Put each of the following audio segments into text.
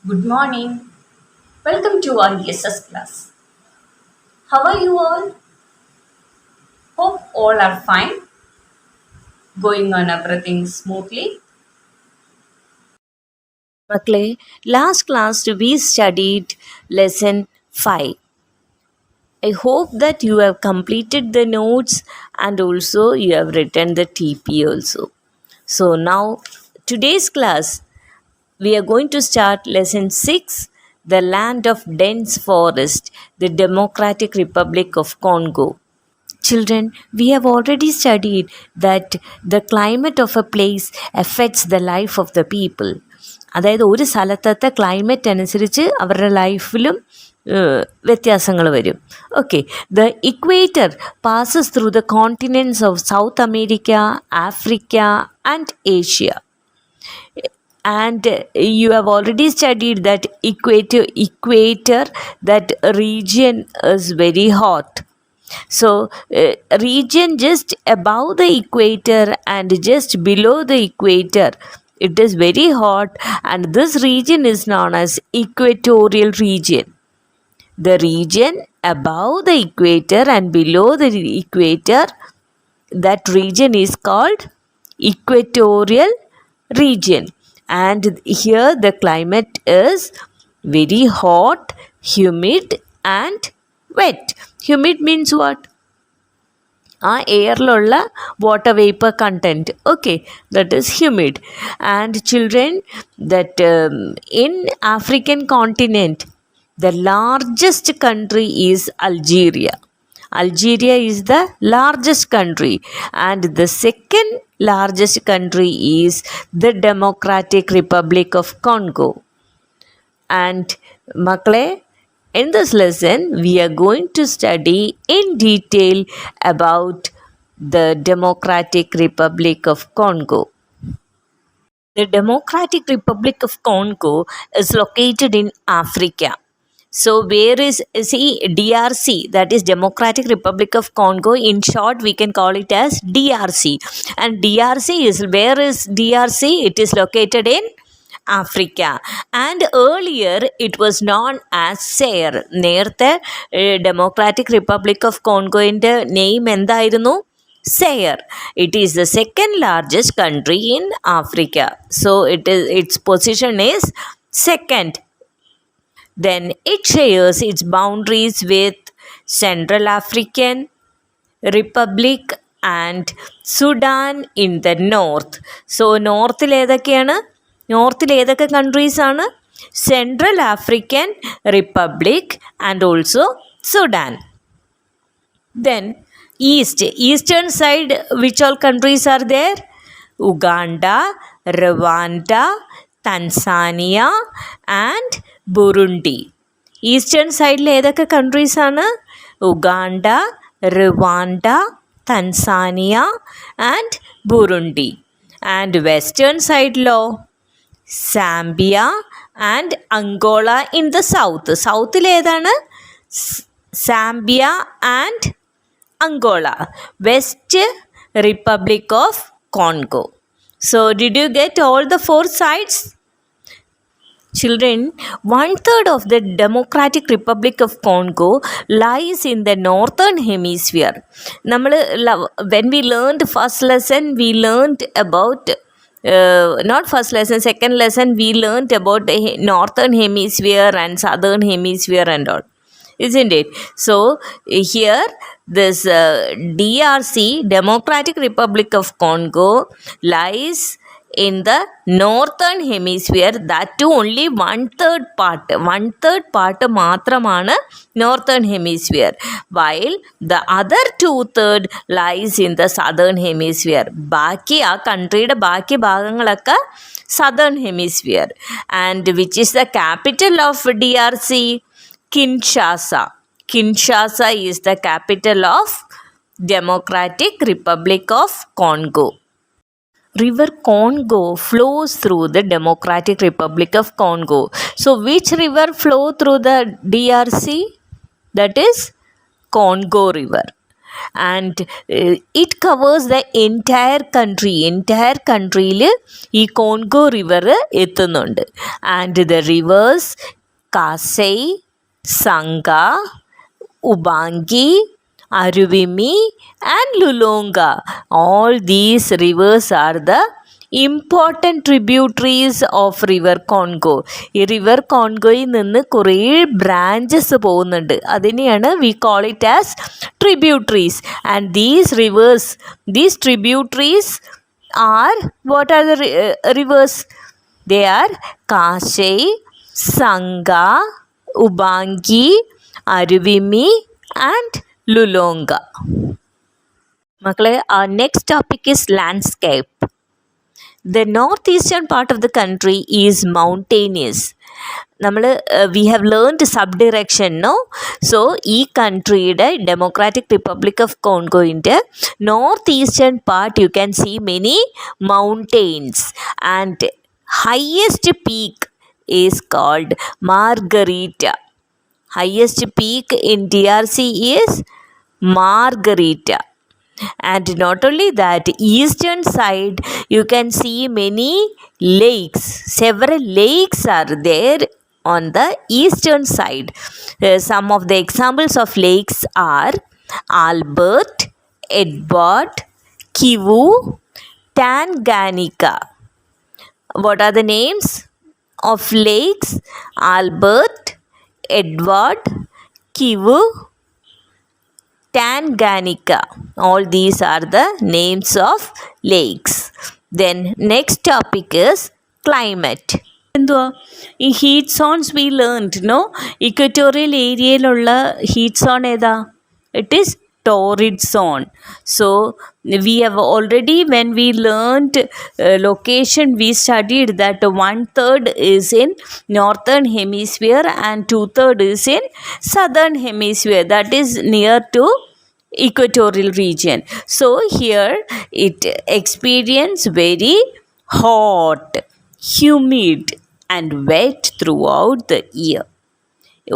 Good morning. Welcome to our ESS class. How are you all? Hope all are fine. Going on everything smoothly. ಮಕ್ಕಳೇ, last class we studied lesson 5. I hope that you have completed the notes and also you have written the TP also. So now today's class we are going to start lesson 6, the land of dense forest, the Democratic Republic of Congo. Children, we have already studied that the climate of a place affects the life of the people. അതായത് ഒരു സ്ഥലത്തത്തെ climate അനുസരിച്ച് അവരുടെ ലൈഫിലും വ്യത്യാസങ്ങൾ വരും. Okay, the equator passes through the continents of south America, Africa and Asia. And you have already studied that equator, that region is very hot. So region just above the equator and just below the equator, it is very hot, and this region is known as equatorial region. The region above the equator and below the equator, that region is called equatorial region. And here the climate is very hot, humid and wet. Humid means what? ആ എയറിലുള്ള water vapour content, okay, that is humid. And children, that in African continent the largest country is Algeria. Algeria is the largest country, and the second largest country is the Democratic Republic of Congo. And makle, in this lesson we are going to study in detail about the Democratic Republic of Congo. The Democratic Republic of Congo is located in Africa. So where is, see, DRC, that is Democratic Republic of Congo, in short we can call it as DRC. And DRC is, where is DRC? It is located in Africa. And earlier it was known as Zaire. നേരത്തെ Democratic Republic of Congo ന്റെ name എന്തായിരുന്നു? Zaire. It is the second largest country in Africa. So its position is second. Then it shares its boundaries with Central African Republic and Sudan in the north. So നോർത്തിൽ ഏതൊക്കെയാണ്? നോർത്തിൽ ഏതൊക്കെ countries ആണ്? Central African republic and also Sudan. Then eastern side, which all countries are there? Uganda, Rwanda, Tanzania and Burundi. Eastern സൈഡിൽ ഏതൊക്കെ countries ആണ്? Uganda, Rwanda, Tanzania and Burundi. And western സൈഡിലോ Zambia and Angola in the south. സൗത്തിൽ ഏതാണ്? Zambia and Angola. West Republic of Congo. So did you get all the four sides? Children, 1/3 of the Democratic Republic of Congo lies in the northern hemisphere. When we learned first lesson, we learned about not first lesson, second lesson, we learned about the northern hemisphere and southern hemisphere and all, isn't it? So here this DRC, Democratic Republic of Congo, lies in the northern hemisphere. That too only one third part മാത്രമാണ് northern hemisphere, while the other 2/3 lies in the southern hemisphere. ബാക്കി ആ കൺട്രിയുടെ ബാക്കി ഭാഗങ്ങളൊക്കെ southern hemisphere. And which is the capital of DRC? Kinshasa. Kinshasa is the capital of Democratic Republic of Congo. River Congo flows through the Democratic Republic of Congo. So which river flow through the DRC? That is Congo River. and it covers the entire country. Entire countryയിൽ ഈ Congo river എത്തുന്നുണ്ട്. And the rivers Kasai, Sangha, Ubangi, Aruvimi and Lulonga. All these rivers are the important tributaries of river Congo. ഈ river കോൺഗോയിൽ നിന്ന് കുറേ branches പോകുന്നുണ്ട്. അതിനെയാണ് we call it as tributaries. And these rivers, these tributaries are, what are the rivers? They are Kasai, Sangha, Ubangi, Aruwimi and Lulonga. മക്കളെ, our next topic is landscape. The northeastern part of the country is mountainous. We have learned subdirection, no? So ഈ കൺട്രിയുടെ Democratic Republic of കോൺഗോയിൻ്റെ northeastern part you can see many mountains, and highest peak is called Margarita. Highest peak in DRC is Margarita. And not only that, eastern side you can see many lakes. Several lakes are there on the eastern side. Some of the examples of lakes are Albert, Edward, Kivu, Tanganyika. What are the names of lakes? Albert, Edward, Kivu, Tanganyika. All these are the names of lakes. Then next topic is climate. എന്തുവാ ഈ heat zones we learned, no? Equatorial ഏരിയയിലുള്ള heat zone ഏതാ? It is torrid zone. So we have already, when we learned location, we studied that 1/3 is in northern hemisphere and 2/3 is in southern hemisphere, that is near to equatorial region. So here it experience very hot, humid and wet throughout the year.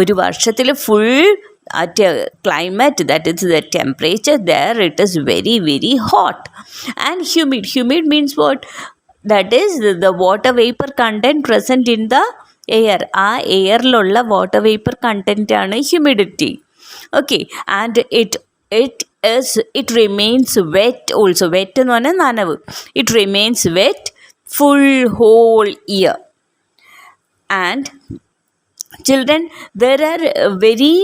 ഒരു വർഷത്തിൽ full at a climate, that is the temperature there, it is very very hot and humid. Humid means what? That is the water vapor content present in the air. ആ എയറിലുള്ള water vapour content ആണ് humidity. Okay, and it remains wet also. wet എന്ന് പറഞ്ഞാൽ നനവ്. it remains wet full whole year. And children, there are very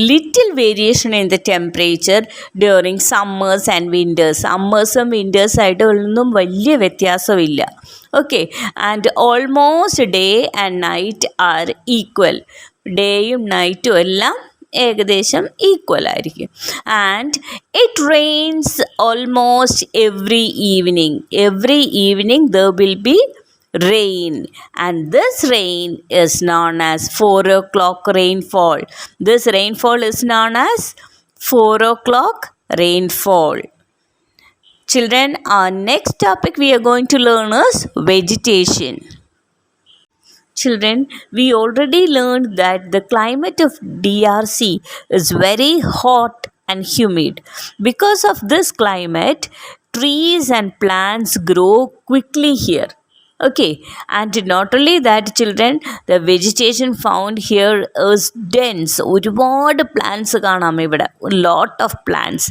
little variation in the temperature during summers and winters. സമ്മേഴ്സും winters ആയിട്ടൊന്നും വലിയ വ്യത്യാസമില്ല. Okay, and almost day and night are equal. ഡേയും നൈറ്റും എല്ലാം ഏകദേശം ഈക്വൽ ആയിരിക്കും. And it rains almost every evening there will be rain, and this rain is known as 4 o'clock rainfall. This rainfall is known as 4 o'clock rainfall. Children, our next topic we are going to learn is vegetation. Children, we already learned that the climate of DRC is very hot and humid. Because of this climate, trees and plants grow quickly here. Okay, and not only that, children, the vegetation found here is dense. ഒരുപാട് plants കാണാം ഇവിടെ, a lot of plants.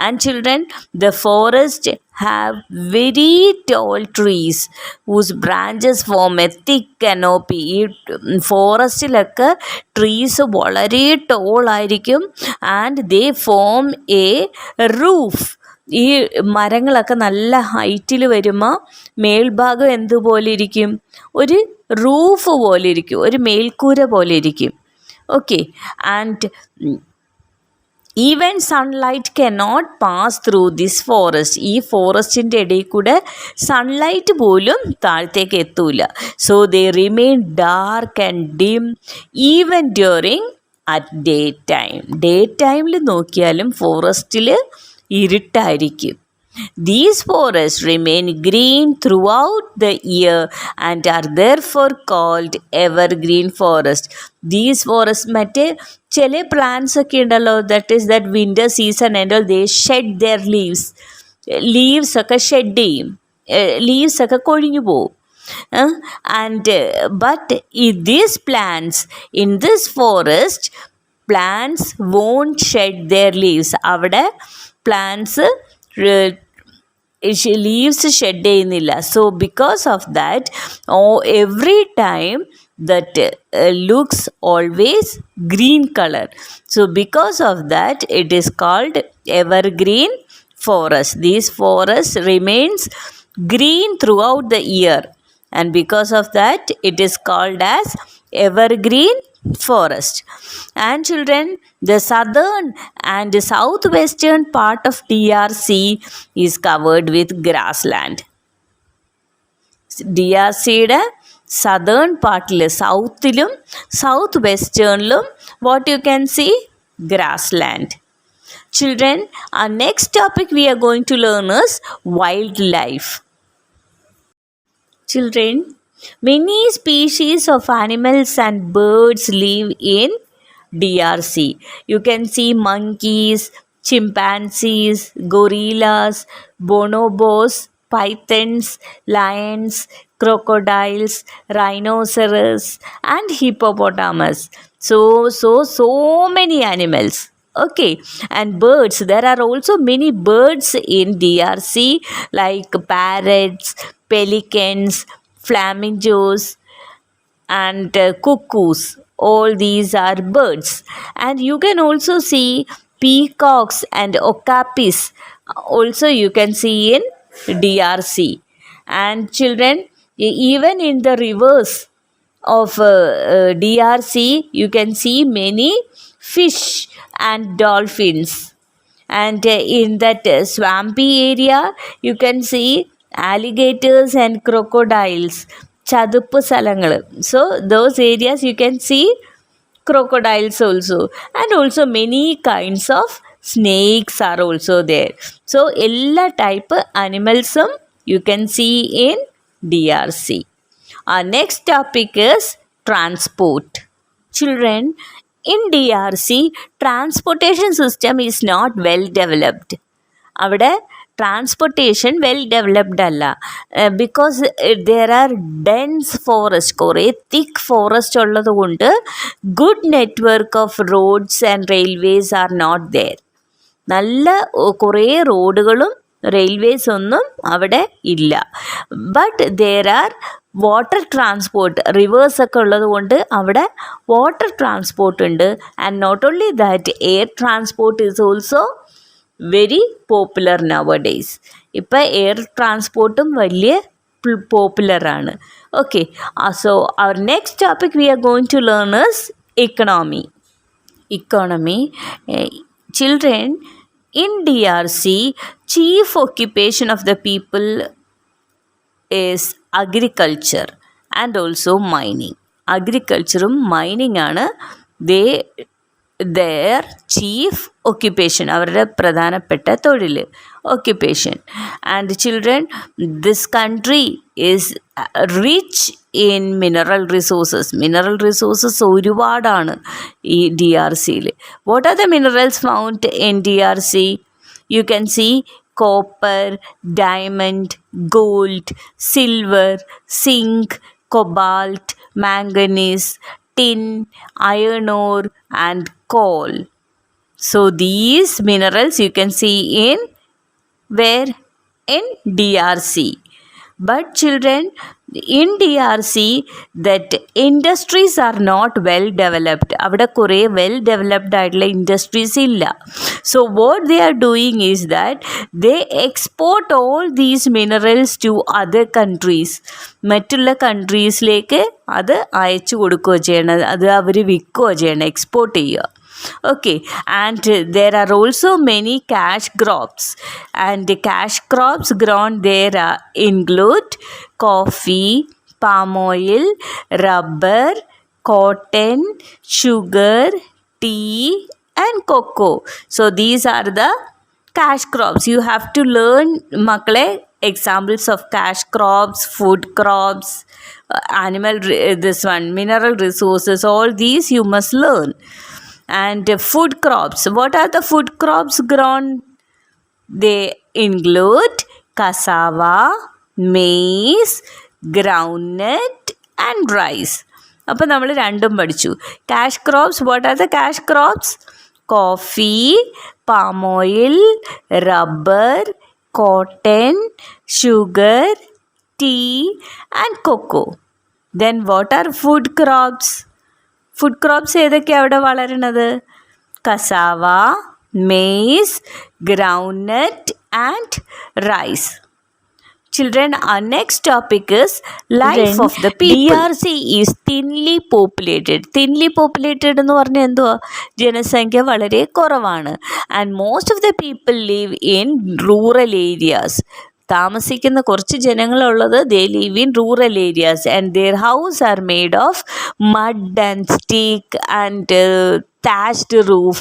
And children, the forest have very tall trees whose branches form a thick canopy. ഈ ഫോറസ്റ്റിലൊക്കെ trees വളരെ toll ആയിരിക്കും, and they form A roof. ഈ മരങ്ങളൊക്കെ നല്ല ഹൈറ്റിൽ വരുമ്പോൾ മേൽഭാഗം എന്തുപോലെ ഇരിക്കും? ഒരു റൂഫ് പോലെ ഇരിക്കും, ഒരു മേൽക്കൂര പോലെ ഇരിക്കും. Okay, and even sunlight cannot pass through this forest. ഈ ഫോറസ്റ്റിൻ്റെ ഇടയിൽ കൂടെ സൺലൈറ്റ് പോലും താഴത്തേക്ക് എത്തൂല. So they remain dark and dim even during at day ടൈമിൽ നോക്കിയാലും ഫോറസ്റ്റിൽ ഇരുട്ടായിരിക്കും. These forests remain green throughout the year and are therefore called evergreen forest. These forests മറ്റേ ചില പ്ലാന്റ്സ് ഒക്കെ ഉണ്ടല്ലോ, that winter season and they shed their leaves ഒക്കെ shed ചെയ്യും, leaves ഒക്കെ കൊഴിഞ്ഞു പോവും. And but these plants in this forest, plants won't shed their leaves. അവിടെ പ്ലാന്റ്സ് ലീവ്സ് ഷെഡ് ചെയ്യുന്നില്ല. So because of that every time that looks always green color. So because of that it is called evergreen forest. These forests remains green throughout the year, and because of that it is called as evergreen forest. And children, the southern and southwestern part of DRC is covered with grassland. DRCയുടെ southern പാർട്ടിൽ, സൗത്തിലും south വെസ്റ്റേണിലും what you can see, grassland. Children, our next topic we are going to learn is wildlife. Children, many species of animals and birds live in DRC. You can see monkeys, chimpanzees, gorillas, bonobos, pythons, lions, crocodiles, rhinoceros, and hippopotamus. So many animals. Okay, and birds, there are also many birds in DRC like parrots, pelicans, flamingos, and cuckoos. All these are birds. And you can also see peacocks and okapis also you can see in DRC. And children, even in the rivers of DRC you can see many fish and dolphins. And in that swampy area you can see alligators and crocodiles, ചതുപ്പ് സ്ഥലങ്ങൾ. So those areas you can see crocodiles also, and also many kinds of snakes are also there. So എല്ലാ type animalsum you can see in DRC. Our next topic is transport. Children, in DRC transportation system is not well developed. അവിടെ transportation well developed അല്ല, because there are dense forest, കുറേ thick forest ഉള്ളത് കൊണ്ട് good network of roads and railways are not there. നല്ല കുറേ റോഡുകളും railways ഒന്നും അവിടെ ഇല്ല. But there are water transport, റിവേഴ്സൊക്കെ ഉള്ളത് കൊണ്ട് അവിടെ വാട്ടർ ട്രാൻസ്പോർട്ട് ഉണ്ട്. And not only that, air transport is also very popular nowadays. ഇപ്പം എയർ ട്രാൻസ്പോർട്ടും വലിയ പോപ്പുലറാണ്. Okay, so our next topic we are going to learn is economy. Children, in DRC chief occupation of the people is agriculture and also mining. അഗ്രികൾച്ചറും mining ആണ് their chief occupation, അവരുടെ പ്രധാനപ്പെട്ട തൊഴിൽ, occupation. And children, this country is rich in mineral resources ഒരുപാടാണ് ഈ DRCയിൽ. What are the minerals found in DRC? You can see copper, diamond, gold, silver, zinc, cobalt, manganese, tin, iron ore, and coal. So these minerals you can see in where? In DRC. But children, in DRC that industries are not well developed. അവിടെ കുറേ well developed ആയിട്ടുള്ള industries ഇല്ല. So what they are doing is that they export all these minerals to other countries. മറ്റുള്ള കൺട്രീസിലേക്ക് അത് അയച്ചു കൊടുക്കുകയോ ചെയ്യണം, അത് അവർ വിൽക്കുകയോ ചെയ്യണം, എക്സ്പോർട്ട് ചെയ്യുക. Okay, and there are also many cash crops, and the cash crops grown there include coffee, palm oil, rubber, cotton, sugar, tea, and cocoa. So these are the cash crops. You have to learn, makale, examples of cash crops, food crops, this one, mineral resources, all these you must learn. And food crops, what are the food crops grown? They include cassava, maize, groundnut and rice. അപ്പോൾ നമ്മൾ രണ്ടും പഠിച്ചു. Cash crops, what are the cash crops? Coffee, palm oil, rubber, cotton, sugar, tea and cocoa. Then what are food crops? Food crops ഏതൊക്കെയാണ് അവിടെ വളരുന്നത്? Cassava, maize, groundnut and rice. Children, our next topic is life of the people. DRC is thinly populated. Thinly populated എന്ന് പറഞ്ഞാൽ എന്തുവാ? ജനസംഖ്യ വളരെ കുറവാണ്. And most of the people live in rural areas. താമസിക്കുന്ന കുറച്ച് ജനങ്ങളുള്ളത് they live in rural areas and their house are made of mud and stick and thatched roof.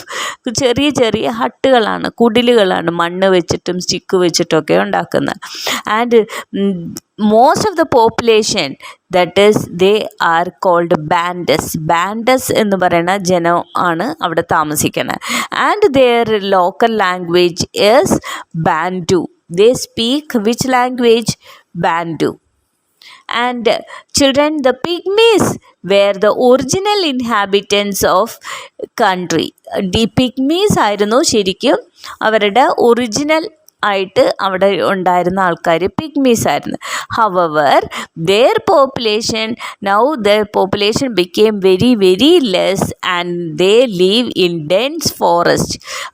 ചെറിയ ചെറിയ ഹട്ടുകളാണ്, കുടിലുകളാണ്, മണ്ണ് വെച്ചിട്ടും സ്റ്റിക്ക് വെച്ചിട്ടൊക്കെ ഉണ്ടാക്കുന്നത്. And most of the population that is they are called Bantus. Bantus എന്ന് പറയുന്ന ജനം ആണ് അവിടെ താമസിക്കുന്നത്. And their local language is Bantu. They speak which language? Bantu. And children, the pygmies were the original inhabitants of country. The pygmies ആയിരുന്നു ശരിക്കും അവരുടെ original ആയിട്ട് അവിടെ ഉണ്ടായിരുന്ന ആൾക്കാർ പിഗ്മീസ് ആയിരുന്നു. However their population became very very less and they live in dense forest.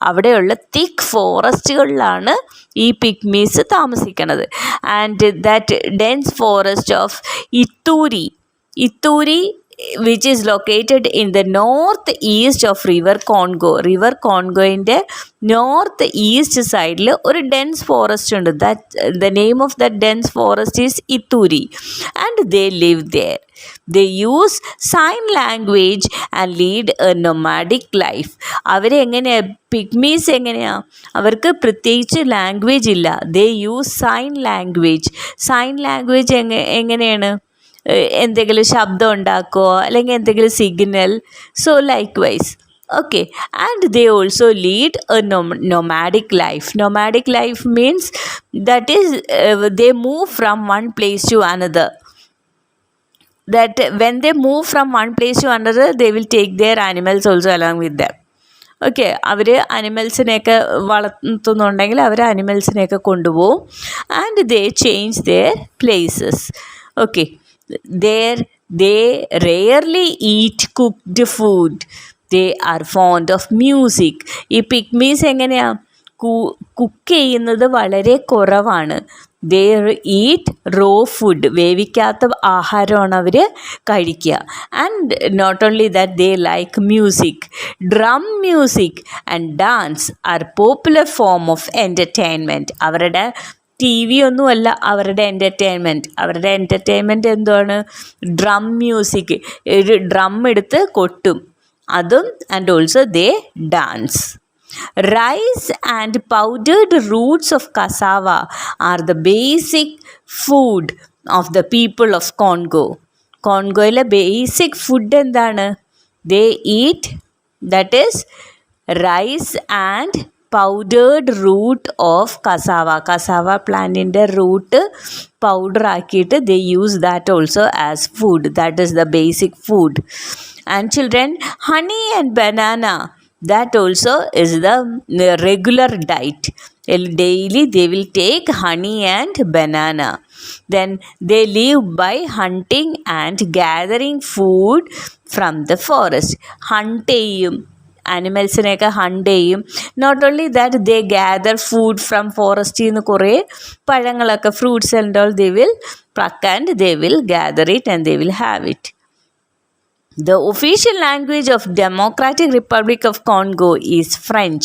അവിടെയുള്ള തിക്ക് ഫോറസ്റ്റുകളിലാണ് ഈ പിഗ്മീസ് താമസിക്കുന്നത്. And that dense forest of Ituri which is located in the north east of river Congo. river Congoൻ്റെ north east സൈഡിൽ ഒരു dense forest ഉണ്ട്. the name of that dense forest is Ituri and they live there. They use sign language and lead a nomadic life. അവരെങ്ങനെയാണ് പിഗ്മീസ് എങ്ങനെയാ? അവർക്ക് പ്രത്യേകിച്ച് language ഇല്ല. they use sign language. എങ്ങനെയാണ്? എന്തെങ്കിലും ശബ്ദം ഉണ്ടാക്കുകയോ അല്ലെങ്കിൽ എന്തെങ്കിലും signal. So likewise okay. And they also lead a nomadic life. Nomadic life means that is they move from one place to another. That when they move from one place to another, they will take their animals also along with them. ഓക്കെ, അവർ അനിമൽസിനെയൊക്കെ വളർത്തുന്നുണ്ടെങ്കിൽ അവർ അനിമൽസിനെയൊക്കെ കൊണ്ടുപോകും. And they change their places. Okay, they rarely eat cooked food. They are fond of music. ഈ പിഗ്മീസ് എങ്ങനെയാണ്? Cook ചെയ്യുന്നത് വളരെ കുറവാണ്. they eat raw food. വേവിക്കാത്ത ആഹാരമാണ് അവർ കഴിക്കുക. And not only that they like music. drum music and dance are popular form of entertainment. അവരുടെ TV ഒന്നുമല്ല അവരുടെ എൻ്റർടൈൻമെൻറ്റ് എന്താണ്? Drum music. ഒരു ഡ്രം എടുത്ത് കൊട്ടും, അതും. And also they dance. Rice and powdered roots of cassava are the basic food of the people of Congo. കോൺഗോയിലെ basic food എന്താണ്? They eat, that is, rice and powdered root of cassava പ്ലാന്റിൻ്റെ root powder ആക്കിയിട്ട് they use that also as food. That is the basic food. And children, honey and banana, that also is the regular diet. Daily they will take honey and banana. Then they live by hunting and gathering food from the forest. Hunt ചെയ്യും, ആനിമൽസിനെയൊക്കെ hunt ചെയ്യും. Not only that they gather food from ഫോറസ്റ്റിൽ നിന്ന് കുറേ പഴങ്ങളൊക്കെ, fruits and all they will pluck and they will gather it and they will have it. The official language of Democratic Republic of Congo is French.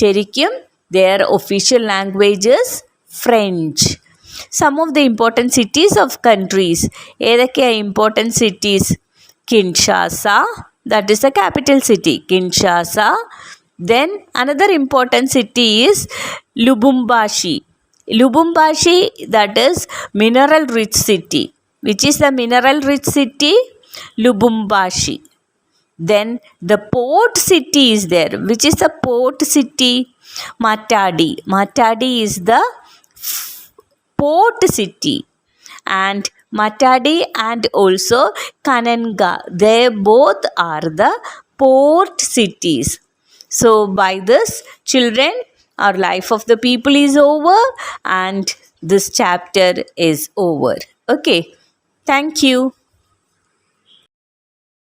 ശരിക്കും their official language is French. Some of the important cities of countries. ഏതൊക്കെയാണ് important cities? Kinshasa, that is the capital city. Kinshasa, Then another important city is Lubumbashi. Lubumbashi, that is mineral rich city. Which is the mineral rich city? Lubumbashi. Then the port city is there. Which is the port city? Matadi. Matadi is the port city. And Matadi and also Kananga, they both are the port cities. So, by this, children, our life of the people is over and this chapter is over. Okay, thank you.